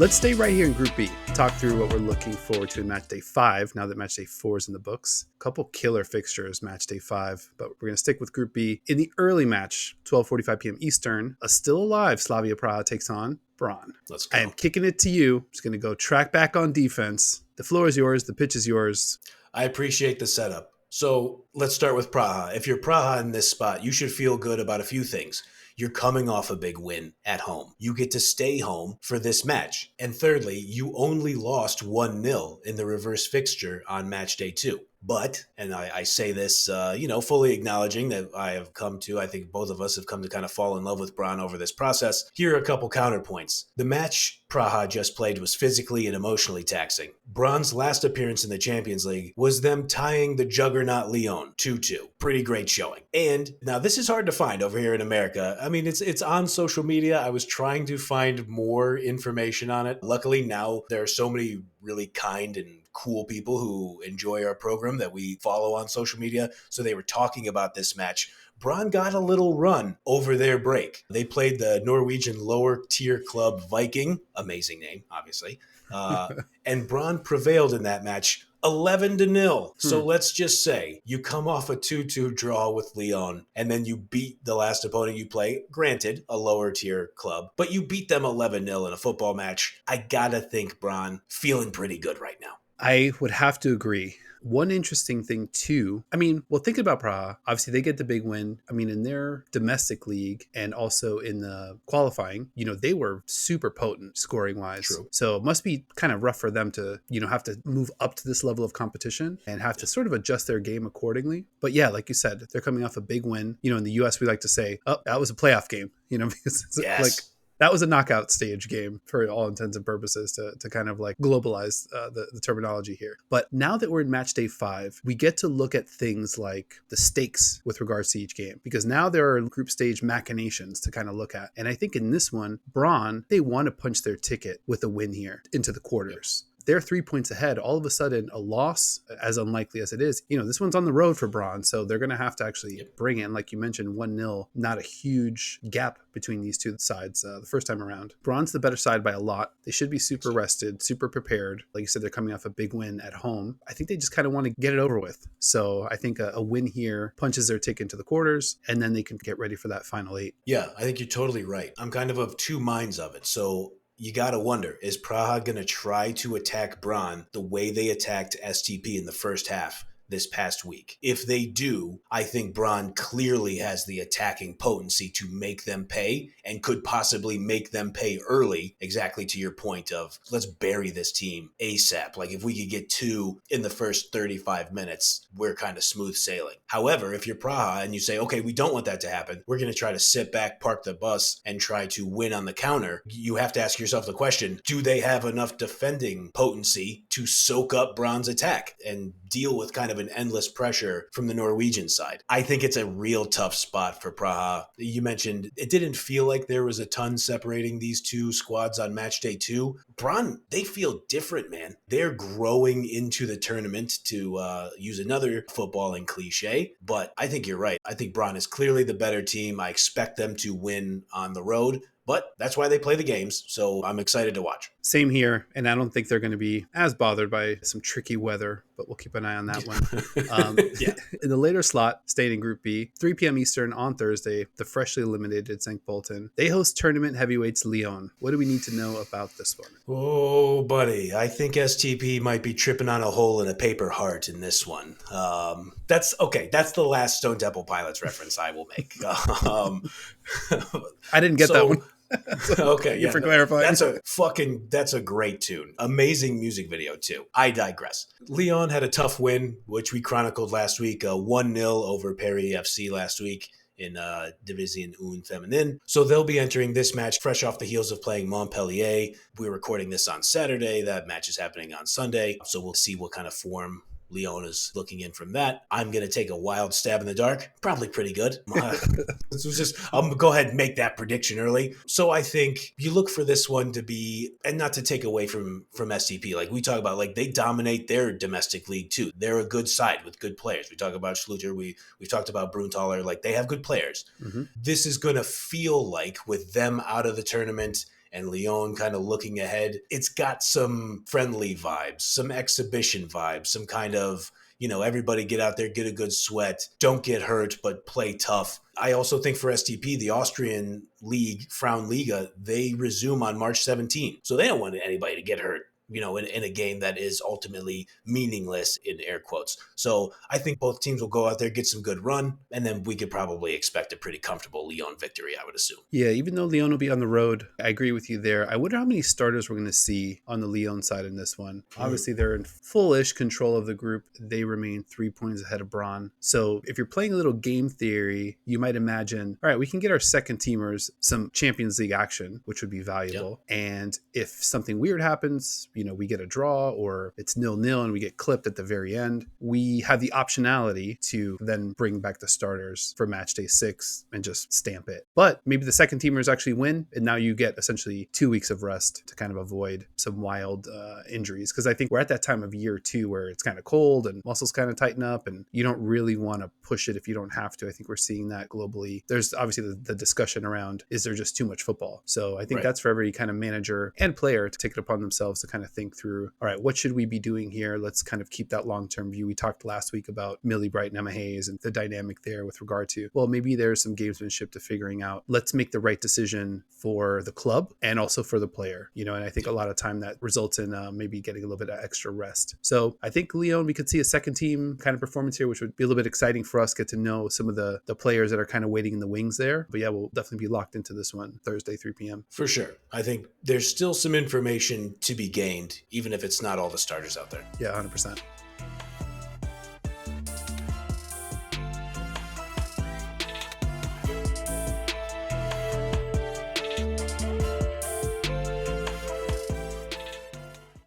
Let's stay right here in Group B. Talk through what we're looking forward to in Matchday 5, now that Matchday 4 is in the books. A couple killer fixtures, Matchday 5, but we're going to stick with Group B. In the early match, 12:45 p.m. Eastern, a still alive Slavia Praha takes on Brann. Let's go. I am kicking it to you. Just going to go track back on defense. The floor is yours. The pitch is yours. I appreciate the setup. So let's start with Praha. If you're Praha in this spot, you should feel good about a few things. You're coming off a big win at home. You get to stay home for this match. And thirdly, you only lost 1-0 in the reverse fixture on match day 2. But, and I say this, fully acknowledging that I think both of us have come to kind of fall in love with Brann over this process. Here are a couple counterpoints. The match Praha just played was physically and emotionally taxing. Brann's last appearance in the Champions League was them tying the juggernaut Lyon 2-2. Pretty great showing. And now this is hard to find over here in America. I mean, it's on social media. I was trying to find more information on it. Luckily now there are so many really kind and cool people who enjoy our program that we follow on social media. So they were talking about this match. Brann got a little run over their break. They played the Norwegian lower tier club Viking, amazing name, obviously. And Brann prevailed in that match 11-0. So let's just say you come off a 2-2 draw with Lyon and then you beat the last opponent you play, granted a lower tier club, but you beat them 11-0 in a football match. I gotta think Brann feeling pretty good right now. I would have to agree. One interesting thing too, thinking about Praha, obviously they get the big win. In their domestic league and also in the qualifying, they were super potent scoring wise. True. So it must be kind of rough for them to, have to move up to this level of competition and have to sort of adjust their game accordingly. But yeah, like you said, they're coming off a big win. In the US, we like to say, oh, that was a playoff game, because it's yes. That was a knockout stage game for all intents and purposes to kind of like globalize the terminology here. But now that we're in match day 5, we get to look at things like the stakes with regards to each game, because now there are group stage machinations to kind of look at. And I think in this one, Brann, they want to punch their ticket with a win here into the quarters. They're 3 points ahead. All of a sudden, a loss, as unlikely as it is, this one's on the road for Brann, so they're going to have to actually bring in, like you mentioned, 1-0. Not a huge gap between these two sides the first time around. Brann's the better side by a lot. They should be super rested, super prepared. Like you said, they're coming off a big win at home. I think they just kind of want to get it over with. So I think a win here punches their ticket into the quarters, and then they can get ready for that final 8. Yeah, I think you're totally right. I'm kind of two minds of it. So you got to wonder, is Praha going to try to attack Brann the way they attacked STP in the first half this past week? If they do, I think Brann clearly has the attacking potency to make them pay and could possibly make them pay early, exactly to your point of let's bury this team ASAP. Like if we could get 2 in the first 35 minutes, we're kind of smooth sailing. However, if you're Praha and you say, okay, we don't want that to happen, we're going to try to sit back, park the bus, and try to win on the counter, you have to ask yourself the question, do they have enough defending potency to soak up Brann's attack and deal with kind of an endless pressure from the Norwegian side? I think it's a real tough spot for Praha. You mentioned it didn't feel like there was a ton separating these two squads on match day 2. Brann, they feel different, man. They're growing into the tournament, to use another footballing cliche, but I think you're right. I think Brann is clearly the better team. I expect them to win on the road, but that's why they play the games, so I'm excited to watch. Same here, and I don't think they're going to be as bothered by some tricky weather, but we'll keep an eye on that one. Yeah. In the later slot, staying in Group B, 3 p.m. Eastern on Thursday, the freshly eliminated St. Pölten. They host tournament heavyweights Lyon. What do we need to know about this one? Oh, buddy, I think STP might be tripping on a hole in a paper heart in this one. That's the last Stone Temple Pilots reference I will make. I didn't get that one. Okay, yeah, for clarifying. That's a great tune. Amazing music video too. I digress. Lyon had a tough win, which we chronicled last week, 1-0 over Paris FC last week in Division 1 Féminine. So they'll be entering this match fresh off the heels of playing Montpellier. We're recording this on Saturday. That match is happening on Sunday. So we'll see what kind of form Lyon is looking in from that. I'm going to take a wild stab in the dark. Probably pretty good. I'm going to go ahead and make that prediction early. So I think you look for this one to be, and not to take away from STP, like we talk about, like they dominate their domestic league too. They're a good side with good players. We talk about Schluter. We've talked about Bruntaler. Like they have good players. Mm-hmm. This is going to feel like with them out of the tournament and Lyon kind of looking ahead. It's got some friendly vibes, some exhibition vibes, some kind of, everybody get out there, get a good sweat, don't get hurt, but play tough. I also think for STP, the Austrian league, Frauenliga, they resume on March 17. So they don't want anybody to get hurt, in a game that is ultimately meaningless in air quotes. So I think both teams will go out there, get some good run, and then we could probably expect a pretty comfortable Lyon victory, I would assume. Yeah, even though Lyon will be on the road, I agree with you there. I wonder how many starters we're going to see on the Lyon side in this one. Obviously, they're in full-ish control of the group. They remain 3 points ahead of Brann. So if you're playing a little game theory, you might imagine, all right, we can get our second teamers some Champions League action, which would be valuable. Yep. And if something weird happens, we get a draw or it's 0-0 and we get clipped at the very end, we have the optionality to then bring back the starters for match day 6 and just stamp it. But maybe the second teamers actually win, and now you get essentially 2 weeks of rest to kind of avoid some wild injuries. Because I think we're at that time of year too where it's kind of cold and muscles kind of tighten up, and you don't really want to push it if you don't have to. I think we're seeing that globally. There's obviously the discussion around, is there just too much football? So I think that's for every kind of manager and player to take it upon themselves to kind of think through, all right, what should we be doing here? Let's kind of keep that long-term view. We talked last week about Millie Bright and Emma Hayes and the dynamic there with regard to, well, maybe there's some gamesmanship to figuring out, let's make the right decision for the club and also for the player, and I think a lot of time that results in maybe getting a little bit of extra rest. So I think Lyon, we could see a second team kind of performance here, which would be a little bit exciting for us, get to know some of the players that are kind of waiting in the wings there. But yeah, we'll definitely be locked into this one Thursday, 3 p.m. For sure. I think there's still some information to be gained, even if it's not all the starters out there. Yeah, 100%.